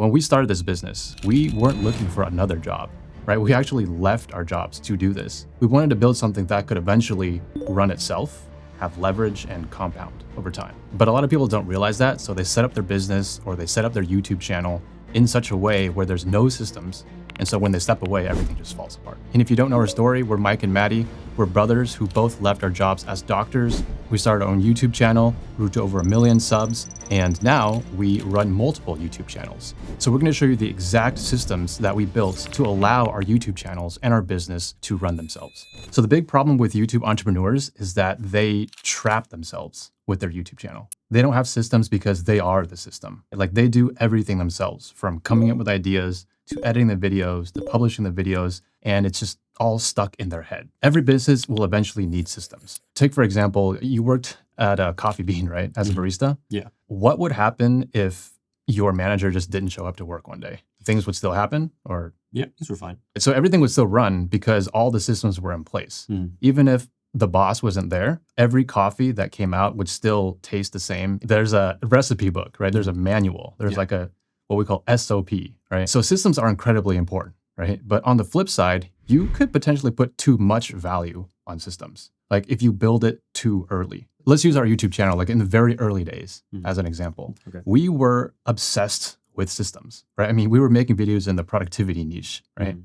When we started this business, we weren't looking for another job, right? We actually left our jobs to do this. We wanted to build something that could eventually run itself, have leverage and compound over time. But a lot of people don't realize that, so they set up their business or they set up their YouTube channel in such a way where there's no systems. And so when they step away, everything just falls apart. And if you don't know our story, we're Mike and Maddie. We're brothers who both left our jobs as doctors. We started our own YouTube channel, grew to over 1 million subs, and now we run multiple YouTube channels. So we're gonna show you the exact systems that we built to allow our YouTube channels and our business to run themselves. So the big problem with YouTube entrepreneurs is that they trap themselves with their YouTube channel. They don't have systems because they are the system. Like they do everything themselves, from coming up with ideas to editing the videos, to publishing the videos, and it's just all stuck in their head. Every business will eventually need systems. Take, for example, you worked at a Coffee Bean, right? As a barista? Yeah. What would happen if your manager just didn't show up to work one day? Things would still happen, or? Yeah, things were fine. So everything would still run because all the systems were in place. Even if the boss wasn't there, every coffee that came out would still taste the same. There's a recipe book, right? There's a manual. There's like what we call SOP, right? So systems are incredibly important, right? But on the flip side, you could potentially put too much value on systems. Like if you build it too early. Let's use our YouTube channel, like in the very early days as an example. Okay. We were obsessed with systems, right? I mean, we were making videos in the productivity niche, right?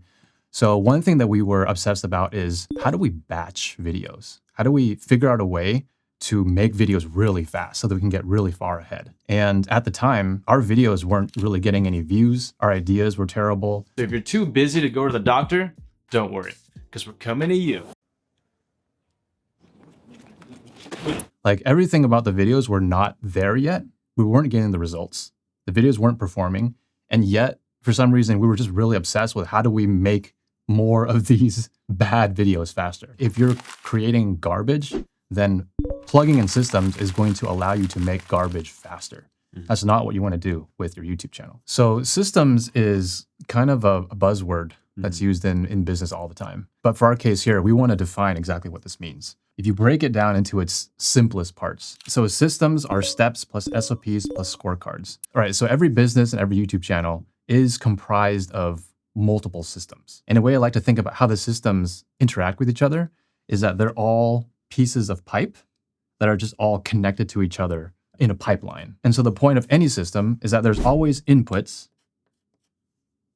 So one thing that we were obsessed about is how do we batch videos? How do we figure out a way to make videos really fast so that we can get really far ahead? And at the time, our videos weren't really getting any views. Our ideas were terrible. So if you're too busy to go to the doctor, don't worry, because we're coming to you. Like everything about the videos were not there yet. We weren't getting the results. The videos weren't performing. And yet, for some reason, we were just really obsessed with how do we make more of these bad videos faster. If you're creating garbage, then plugging in systems is going to allow you to make garbage faster. That's not what you want to do with your YouTube channel. So systems is kind of a buzzword that's used in business all the time. But for our case here, we want to define exactly what this means. If you break it down into its simplest parts. So systems are steps plus SOPs plus scorecards. All right, so every business and every YouTube channel is comprised of multiple systems. And a way I like to think about how the systems interact with each other is that they're all pieces of pipe that are just all connected to each other in a pipeline. And so the point of any system is that there's always inputs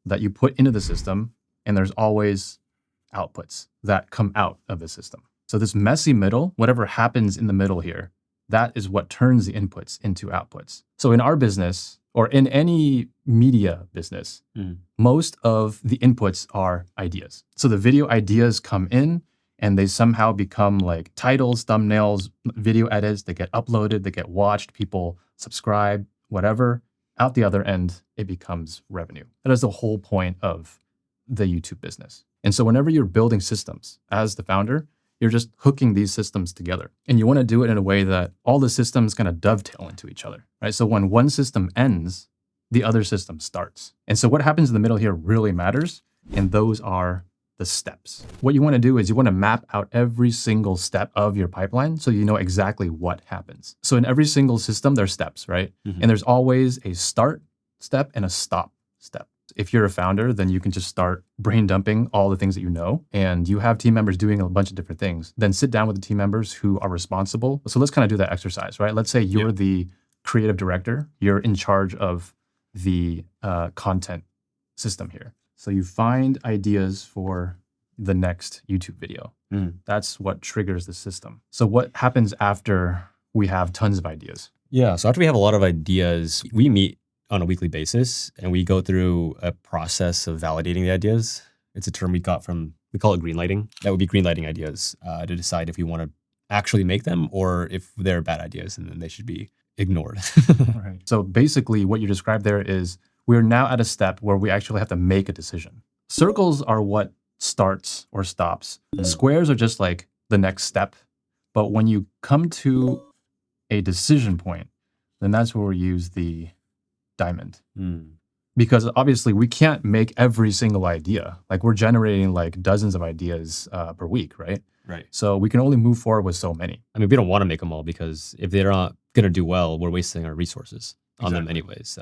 that you put into the system, and there's always outputs that come out of the system. So this messy middle, whatever happens in the middle here, that is what turns the inputs into outputs. So in our business, or in any media business, most of the inputs are ideas. So the video ideas come in and they somehow become like titles, thumbnails, video edits, they get uploaded, they get watched, people subscribe, whatever. Out the other end, it becomes revenue. That is the whole point of the YouTube business. And so whenever you're building systems as the founder, you're just hooking these systems together. And you want to do it in a way that all the systems kind of dovetail into each other, right? So when one system ends, the other system starts. And so what happens in the middle here really matters. And those are the steps. What you want to do is you want to map out every single step of your pipeline so you know exactly what happens. So in every single system, there's steps, right? And there's always a start step and a stop step. If you're a founder, then you can just start brain dumping all the things that you know, and you have team members doing a bunch of different things. Then sit down with the team members who are responsible. So let's kind of do that exercise, right? Let's say you're the creative director. You're in charge of the content system here. So you find ideas for the next YouTube video. That's what triggers the system. So what happens after we have tons of ideas? Yeah, so after we have a lot of ideas, we meet on a weekly basis, and we go through a process of validating the ideas. It's a term we call it greenlighting. That would be greenlighting ideas to decide if we want to actually make them or if they're bad ideas and then they should be ignored. Right. So basically what you described there is we're now at a step where we actually have to make a decision. Circles are what starts or stops. Squares are just like the next step. But when you come to a decision point, then that's where we use the diamond. Because obviously we can't make every single idea. Like we're generating like dozens of ideas per week, right? Right. So we can only move forward with so many. I mean, we don't want to make them all because if they're not going to do well, we're wasting our resources on them anyways.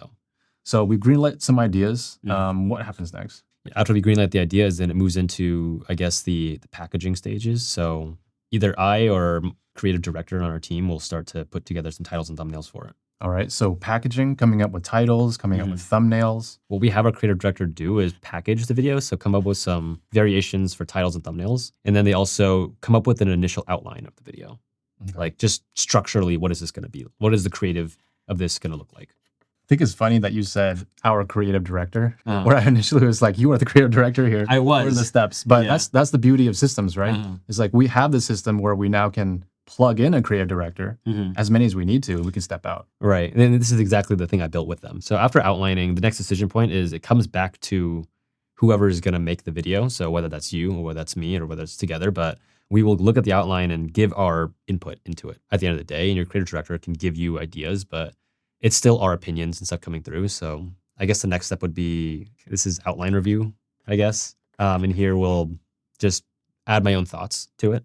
So we greenlit some ideas. What happens next? After we greenlight the ideas, then it moves into, I guess, the packaging stages. So either I or creative director on our team will start to put together some titles and thumbnails for it. All right. So packaging, coming up with titles, coming up with thumbnails. What we have our creative director do is package the video. So come up with some variations for titles and thumbnails. And then they also come up with an initial outline of the video. Okay. Like just structurally, what is this going to be? What is the creative of this going to look like? I think it's funny that you said our creative director, where I initially was like, you are the creative director here. I was. What are the steps? But Yeah. that's the beauty of systems, right? It's like we have the system where we now can plug in a creative director, as many as we need to, and we can step out. Right. And then this is exactly the thing I built with them. So after outlining, the next decision point is it comes back to whoever is going to make the video. So whether that's you or whether that's me or whether it's together, but we will look at the outline and give our input into it at the end of the day. And your creative director can give you ideas, but it's still our opinions and stuff coming through. So I guess the next step would be, this is outline review, I guess. And here we'll just add my own thoughts to it,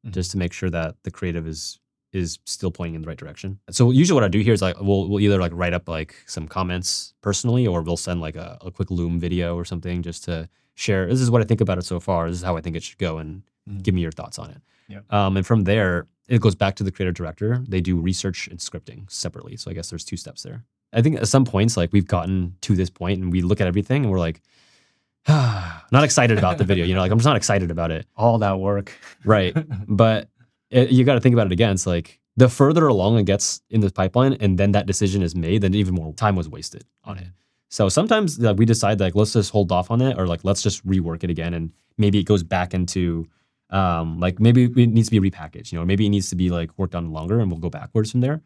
just to make sure that the creative is still pointing in the right direction. So usually what I do here is like, we'll either like write up like some comments personally, or we'll send like a quick Loom video or something just to share, this is what I think about it so far. This is how I think it should go, and give me your thoughts on it. Yep. And from there, it goes back to the creative director. They do research and scripting separately. So I guess there's 2 steps there. I think at some points, like we've gotten to this point and we look at everything and we're like, not excited about the video. Like I'm just not excited about it. All that work. Right. But you got to think about it again. It's like the further along it gets in this pipeline and then that decision is made, then even more time was wasted on it. So sometimes we decide like, let's just hold off on it, or like, let's just rework it again. And maybe it goes back into like maybe it needs to be repackaged, maybe it needs to be like worked on longer, and we'll go backwards from there.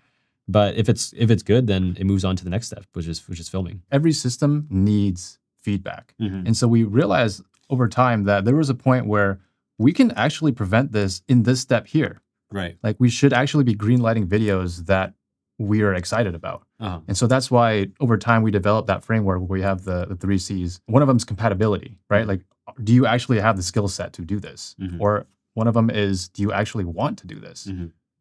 But if it's good, then it moves on to the next step, which is filming. Every system needs feedback. And so we realized over time that there was a point where we can actually prevent this in this step here. Right. Like we should actually be greenlighting videos that we are excited about. And so that's why over time we developed that framework where we have the 3 C's. One of them is compatibility, right? Like, do you actually have the skill set to do this? Or one of them is, do you actually want to do this?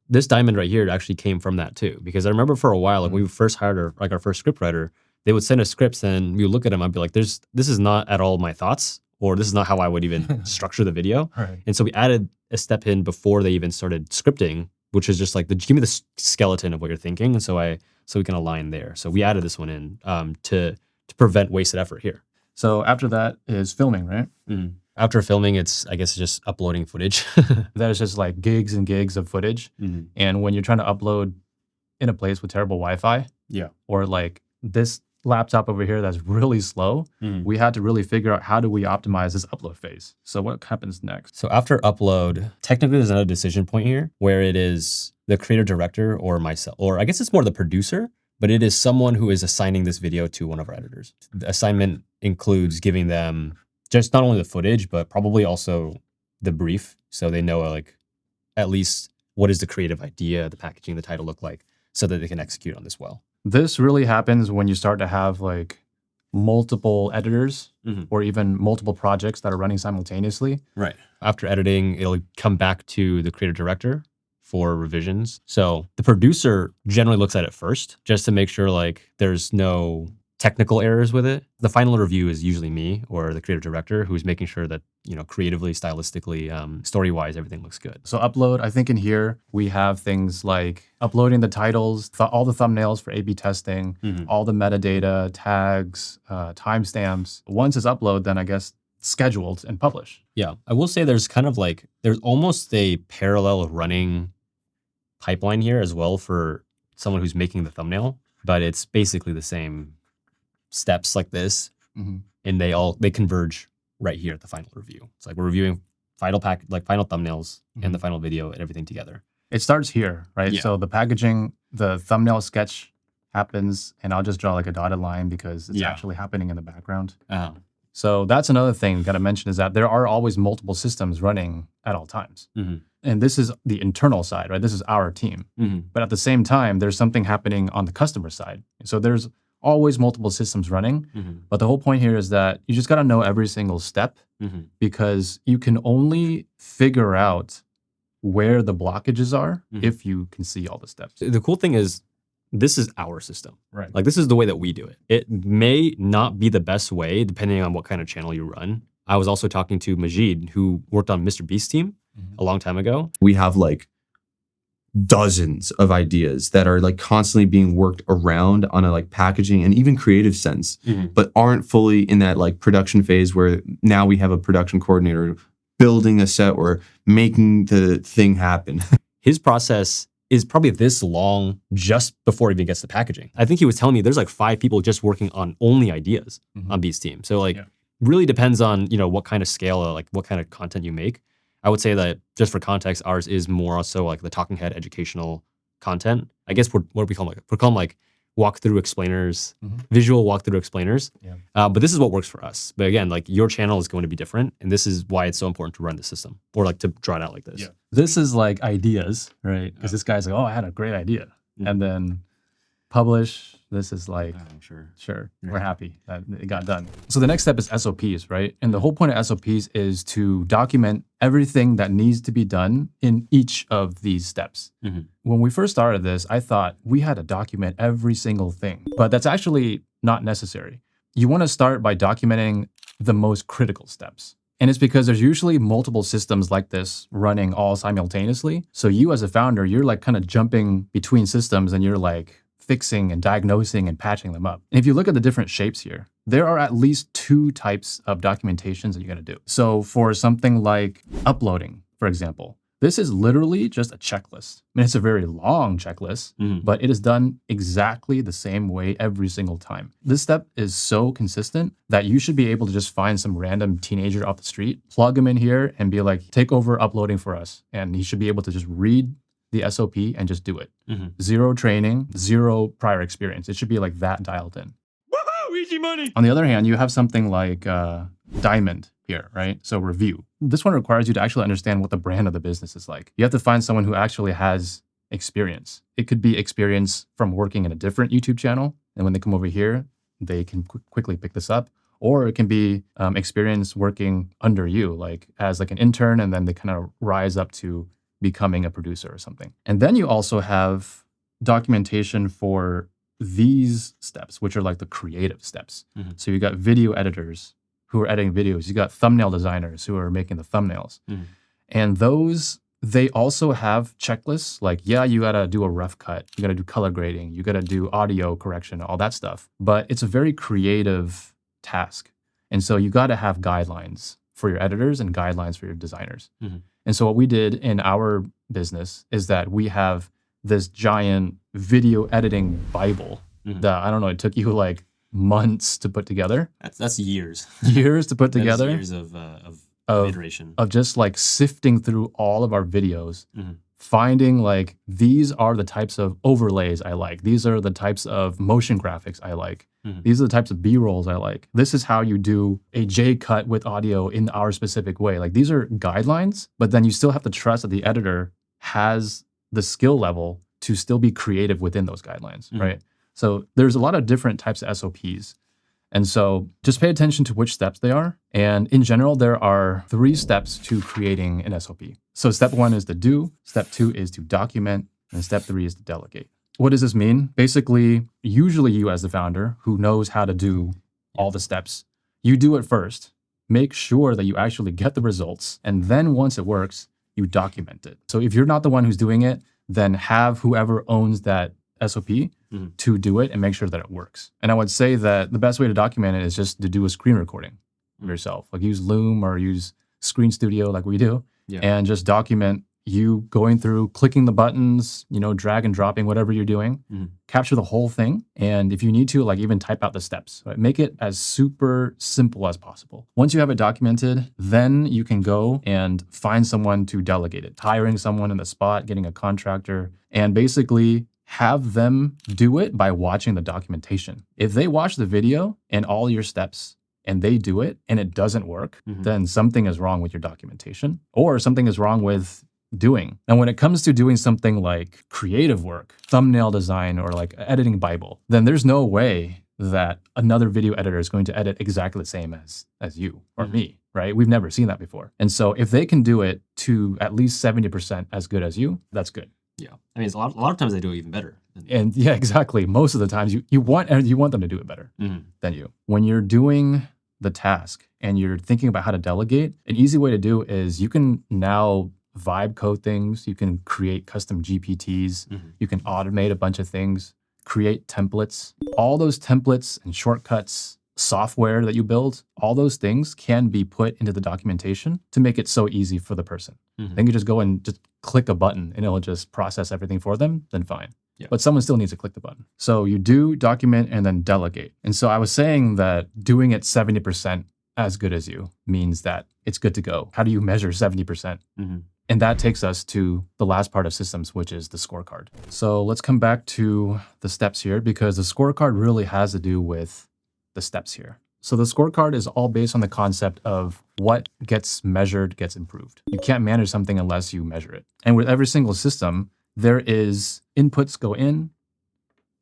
This diamond right here actually came from that too, because I remember for a while, like when we first hired our first script writer, they would send us scripts and we would look at them. I'd be like, this is not at all my thoughts, or this is not how I would even structure the video. Right. And so we added a step in before they even started scripting, which is just like, give me the skeleton of what you're thinking. And so we can align there. So we added this one in to prevent wasted effort here. So after that is filming, right? After filming, I guess just uploading footage. That is just like gigs and gigs of footage. And when you're trying to upload in a place with terrible Wi-Fi, or like this laptop over here that's really slow, we had to really figure out how do we optimize this upload phase. So what happens next? So after upload, technically there's another decision point here where it is the creative director or myself, or I guess it's more the producer, but it is someone who is assigning this video to one of our editors. The assignment includes giving them just not only the footage, but probably also the brief. So they know like at least what is the creative idea, the packaging, the title look like, so that they can execute on this well. This really happens when you start to have like multiple editors or even multiple projects that are running simultaneously. Right. After editing, it'll come back to the creative director for revisions. So the producer generally looks at it first, just to make sure like there's no technical errors with it. The final review is usually me or the creative director who's making sure that, creatively, stylistically, story-wise, everything looks good. So upload, I think in here, we have things like uploading the titles, all the thumbnails for A/B testing, all the metadata, tags, timestamps. Once it's uploaded, then I guess scheduled and publish. Yeah, I will say there's there's almost a parallel running pipeline here as well for someone who's making the thumbnail, but it's basically the same steps like this, and they converge right here at the final review. It's like we're reviewing final thumbnails and the final video and everything together. It starts here, right? Yeah. So the packaging, the thumbnail sketch happens, and I'll just draw like a dotted line because it's actually happening in the background. So that's another thing got to mention is that there are always multiple systems running at all times. And this is the internal side, right? This is our team. But at the same time, there's something happening on the customer side. So there's always multiple systems running. But the whole point here is that you just got to know every single step because you can only figure out where the blockages are if you can see all the steps. The cool thing is this is our system. Right. Like this is the way that we do it. It may not be the best way depending on what kind of channel you run. I was also talking to Majid, who worked on Mr. Beast's team a long time ago. We have like dozens of ideas that are like constantly being worked around on a like packaging and even creative sense, but aren't fully in that like production phase where now we have a production coordinator building a set or making the thing happen. His process is probably this long just before he even gets to packaging. I think he was telling me there's like 5 people just working on only ideas on Beast's team. So like really depends on, you know, what kind of scale or like what kind of content you make. I would say that just for context, ours is more so like the talking head educational content. I guess what do we call them? We're calling like walkthrough explainers, visual walkthrough explainers. But this is what works for us. But again, like your channel is going to be different. And this is why it's so important to run the system or like to draw it out like this. This is like ideas, right? Because this guy's like, oh, I had a great idea. And then publish. This is like, sure, we're happy that it got done. So the next step is SOPs, right? And the whole point of SOPs is to document everything that needs to be done in each of these steps. When we first started this, I thought we had to document every single thing, but that's actually not necessary. You want to start by documenting the most critical steps. And it's because there's usually multiple systems like this running all simultaneously. So you as a founder, you're like kind of jumping between systems and you're like fixing and diagnosing and patching them up. And if you look at the different shapes here, there are at least 2 types of documentations that you got to do. So for something like uploading, for example, this is literally just a checklist. I mean, it's a very long checklist, but it is done exactly the same way every single time. This step is so consistent that you should be able to just find some random teenager off the street, plug him in here and be like, take over uploading for us. And he should be able to just read the SOP and just do it. 0 training, 0 prior experience. It should be like that dialed in. Woohoo! Easy money! On the other hand, you have something like Diamond here, right? So review. This one requires you to actually understand what the brand of the business is like. You have to find someone who actually has experience. It could be experience from working in a different YouTube channel. And when they come over here, they can quickly pick this up. Or it can be experience working under you, like as like an intern, and then they kind of rise up to becoming a producer or something. And then you also have documentation for these steps, which are like the creative steps. So you got video editors who are editing videos. You got thumbnail designers who are making the thumbnails. And those, they also have checklists like, yeah, you got to do a rough cut. You got to do color grading. You got to do audio correction, all that stuff. But it's a very creative task. And so you got to have guidelines for your editors and guidelines for your designers. And so what we did in our business is that we have this giant video editing Bible that, I don't know, it took you like months to put together. That's years. Years to put together. Years of iteration. Of just like sifting through all of our videos, finding like, these are the types of overlays I like. These are the types of motion graphics I like. These are the types of B-rolls I like. This is how you do a J cut with audio in our specific way. Like these are guidelines, but then you still have to trust that the editor has the skill level to still be creative within those guidelines, right? So there's a lot of different types of SOPs. And so just pay attention to which steps they are. And in general, there are 3 steps to creating an SOP. So step 1 is to do, step 2 is to document, and step 3 is to delegate. What does this mean? Basically, usually you as the founder who knows how to do all the steps, you do it first. Make sure that you actually get the results. And then once it works, you document it. So if you're not the one who's doing it, then have whoever owns that SOP to do it and make sure that it works. And I would say that the best way to document it is just to do a screen recording of yourself. Like use Loom or use Screen Studio like we do, and just document you going through, clicking the buttons, you know, drag and dropping whatever you're doing, capture the whole thing. And if you need to, like even type out the steps, right? Make it as super simple as possible. Once you have it documented, then you can go and find someone to delegate it, hiring someone in the spot, getting a contractor, and basically have them do it by watching the documentation. If they watch the video and all your steps and they do it and it doesn't work, then something is wrong with your documentation or something is wrong with doing. And when it comes to doing something like creative work, thumbnail design, or like editing Bible, then there's no way that another video editor is going to edit exactly the same as you or me, right? We've never seen that before. And so if they can do it to at least 70% as good as you, that's good. Yeah. I mean, it's a lot of times they do it even better. And yeah, exactly. Most of the times you want them to do it better than you. When you're doing the task and you're thinking about how to delegate, an easy way to do is you can now vibe code things. You can create custom GPTs. You can automate a bunch of things, create templates. All those templates and shortcuts, software that you build, all those things can be put into the documentation to make it so easy for the person. Then you just go and just click a button and it'll just process everything for them, then fine. Yeah. But someone still needs to click the button. So you do, document, and then delegate. And so I was saying that doing it 70% as good as you means that it's good to go. How do you measure 70%? And that takes us to the last part of systems, which is the scorecard. So let's come back to the steps here, because the scorecard really has to do with the steps here. So the scorecard is all based on the concept of what gets measured gets improved. You can't manage something unless you measure it. And with every single system, there is inputs go in,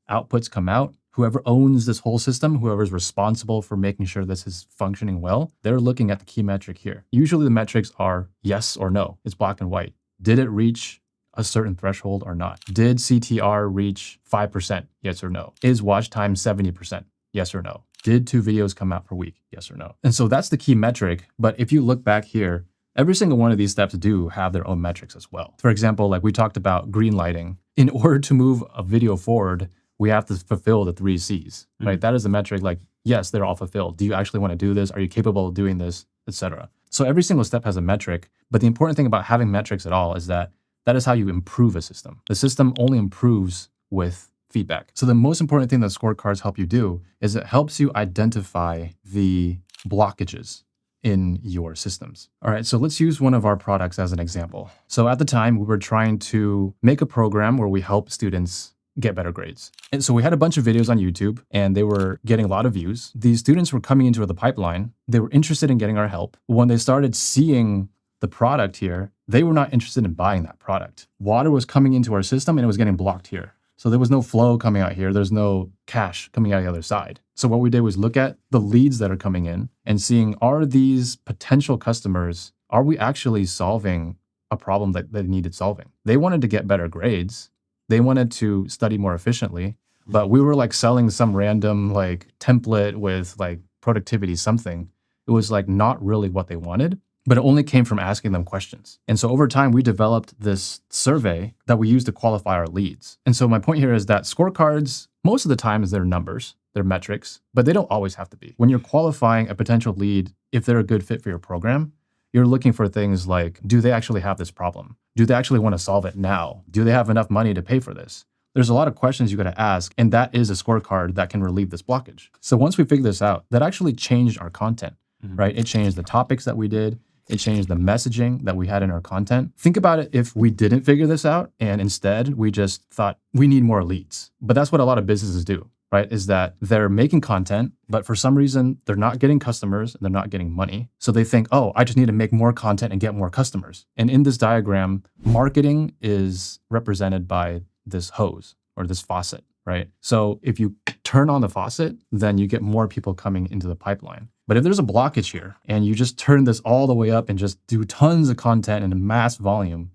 outputs come out. Whoever owns this whole system, whoever's responsible for making sure this is functioning well, they're looking at the key metric here. Usually the metrics are yes or no. It's black and white. Did it reach a certain threshold or not? Did CTR reach 5%? Yes or no? Is watch time 70%? Yes or no? Did 2 videos come out per week? Yes or no? And so that's the key metric. But if you look back here, every single one of these steps do have their own metrics as well. For example, like we talked about green lighting. In order to move a video forward, we have to fulfill the 3 C's, right? That is the metric. Like, yes, they're all fulfilled. Do you actually want to do this? Are you capable of doing this, etc.? So every single step has a metric. But the important thing about having metrics at all is that that is how you improve a system. The system only improves with feedback. So the most important thing that scorecards help you do is it helps you identify the blockages in your systems. All right, so let's use one of our products as an example. So at the time, we were trying to make a program where we help students get better grades. And so we had a bunch of videos on YouTube and they were getting a lot of views. These students were coming into the pipeline. They were interested in getting our help. When they started seeing the product here, they were not interested in buying that product. Water was coming into our system and it was getting blocked here. So there was no flow coming out here. There's no cash coming out the other side. So what we did was look at the leads that are coming in and seeing, are these potential customers, are we actually solving a problem that they needed solving? They wanted to get better grades. They wanted to study more efficiently, but we were like selling some random like template with like productivity something. It was like not really what they wanted, but it only came from asking them questions. And so over time, we developed this survey that we use to qualify our leads. And so my point here is that scorecards, most of the time, is their numbers, their metrics, but they don't always have to be. When you're qualifying a potential lead, if they're a good fit for your program, you're looking for things like, do they actually have this problem? Do they actually want to solve it now? Do they have enough money to pay for this? There's a lot of questions you got to ask, and that is a scorecard that can relieve this blockage. So once we figured this out, that actually changed our content, right? It changed the topics that we did. It changed the messaging that we had in our content. Think about it if we didn't figure this out and instead we just thought we need more leads. But that's what a lot of businesses do, right? Is that they're making content, but for some reason they're not getting customers and they're not getting money. So they think, oh, I just need to make more content and get more customers. And in this diagram, marketing is represented by this hose or this faucet, right? So if you turn on the faucet, then you get more people coming into the pipeline. But if there's a blockage here and you just turn this all the way up and just do tons of content in a mass volume,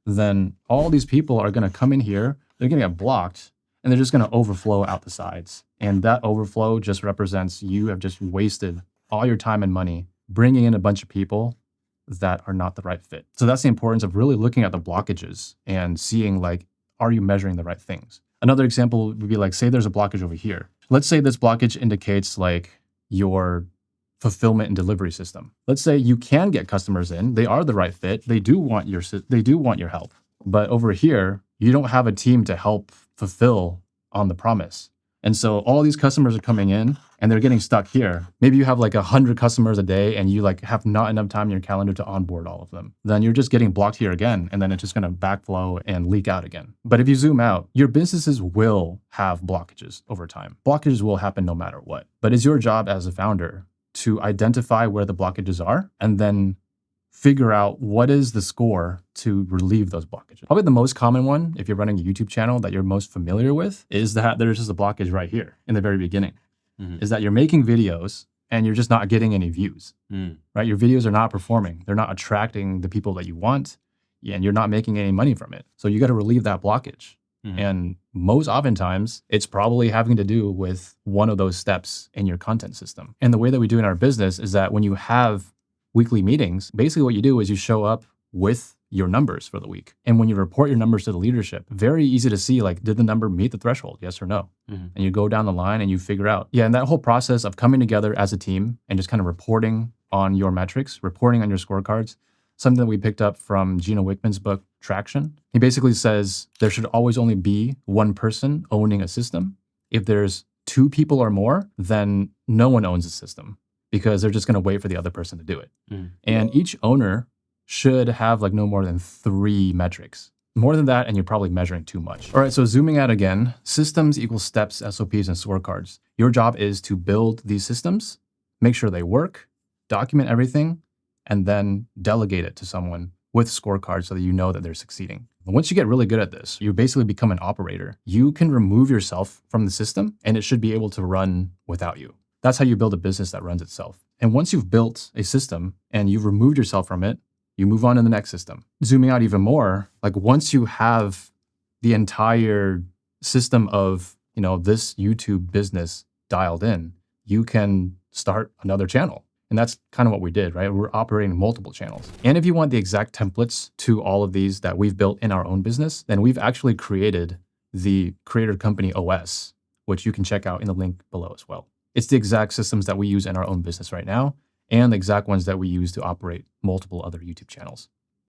then all these people are going to come in here, they're going to get blocked, and they're just going to overflow out the sides. And that overflow just represents you have just wasted all your time and money bringing in a bunch of people that are not the right fit. So that's the importance of really looking at the blockages and seeing like, are you measuring the right things? Another example would be like, say there's a blockage over here. Let's say this blockage indicates like your fulfillment and delivery system. Let's say you can get customers in, they are the right fit, they do want your help. But over here, you don't have a team to help fulfill on the promise. And so all these customers are coming in and they're getting stuck here. Maybe you have like 100 customers a day and you like have not enough time in your calendar to onboard all of them. Then you're just getting blocked here again, and then it's just going to backflow and leak out again. But if you zoom out, your businesses will have blockages over time. Blockages will happen no matter what. But it's your job as a founder to identify where the blockages are and then figure out what is the score to relieve those blockages. Probably the most common one, if you're running a YouTube channel that you're most familiar with, is that there's just a blockage right here in the very beginning. Is that you're making videos and you're just not getting any views, right? Your videos are not performing. They're not attracting the people that you want, and you're not making any money from it. So you got to relieve that blockage. Mhm. And most oftentimes, it's probably having to do with one of those steps in your content system. And the way that we do in our business is that when you have weekly meetings, basically what you do is you show up with your numbers for the week. And when you report your numbers to the leadership, very easy to see, like, did the number meet the threshold? Yes or no? Mhm. And you go down the line and you figure out. Yeah, and that whole process of coming together as a team and just kind of reporting on your metrics, reporting on your scorecards, something that we picked up from Gino Wickman's book, Traction. He basically says there should always only be one person owning a system. If there's two people or more, then no one owns the system because they're just going to wait for the other person to do it. Mhm. And each owner should have like no more than 3 metrics. More than that, and you're probably measuring too much. All right, so zooming out again, systems equals steps, SOPs, and scorecards. Your job is to build these systems, make sure they work, document everything, and then delegate it to someone with scorecards so that you know that they're succeeding. And once you get really good at this, you basically become an operator. You can remove yourself from the system and it should be able to run without you. That's how you build a business that runs itself. And once you've built a system and you've removed yourself from it, you move on to the next system. Zooming out even more, like once you have the entire system of, this YouTube business dialed in, you can start another channel. And that's kind of what we did, right? We're operating multiple channels. And if you want the exact templates to all of these that we've built in our own business, then we've actually created the Creator Company OS, which you can check out in the link below as well. It's the exact systems that we use in our own business right now and the exact ones that we use to operate multiple other YouTube channels.